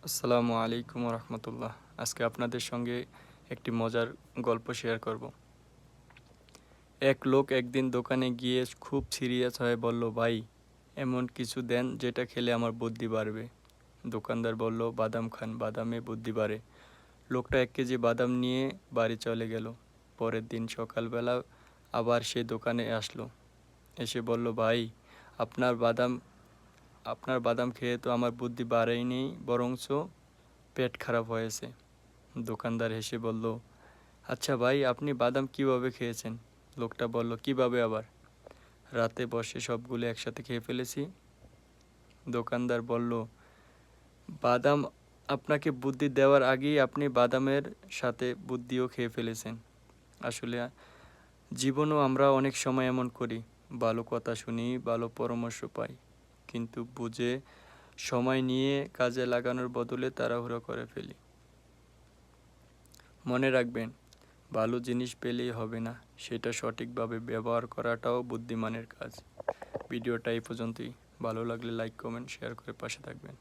আসসালামু আলাইকুম রহমতুল্লাহ। আজকে আপনাদের সঙ্গে একটি মজার গল্প শেয়ার করব। এক লোক একদিন দোকানে গিয়ে খুব সিরিয়াস হয়ে বলল, ভাই, এমন কিছু দেন যেটা খেলে আমার বুদ্ধি বাড়বে। দোকানদার বলল, বাদাম খান, বাদামে বুদ্ধি বাড়ে। লোকটা 1 কেজি বাদাম নিয়ে বাড়ি চলে গেল। পরের দিন সকালবেলা আবার সে দোকানে আসলো। এসে বলল, ভাই, আপনার বাদাম আপনার বাদাম খেয়ে তো আমার বুদ্ধি বাড়েনি, বরঞ্চ পেট খারাপ হয়েছে। দোকানদার হেসে বলল, আচ্ছা ভাই, আপনি বাদাম কিভাবে খেয়েছেন? লোকটা বলল, কিভাবে আবার? রাতে বসে সবগুলো একসাথে খেয়ে ফেলেছি। দোকানদার বলল, বাদাম আপনাকে বুদ্ধি দেওয়ার আগেই আপনি বাদামের সাথে বুদ্ধিও খেয়ে ফেলেছেন। আসলে জীবনও আমরা অনেক সময় এমন করি, ভালো কথা শুনি, ভালো পরামর্শ পাই, কিন্তু বুঝে সময় নিয়ে কাজে লাগানোর বদলে তাড়াহুড়ো করে ফেলি। মনে রাখবেন, ভালো জিনিস পেলেই হবে না, সেটা সঠিকভাবে ব্যবহার করাটাও বুদ্ধিমানের কাজ। ভিডিওটা এই পর্যন্তই। ভালো লাগলে লাইক, কমেন্ট, শেয়ার করে পাশে থাকবেন।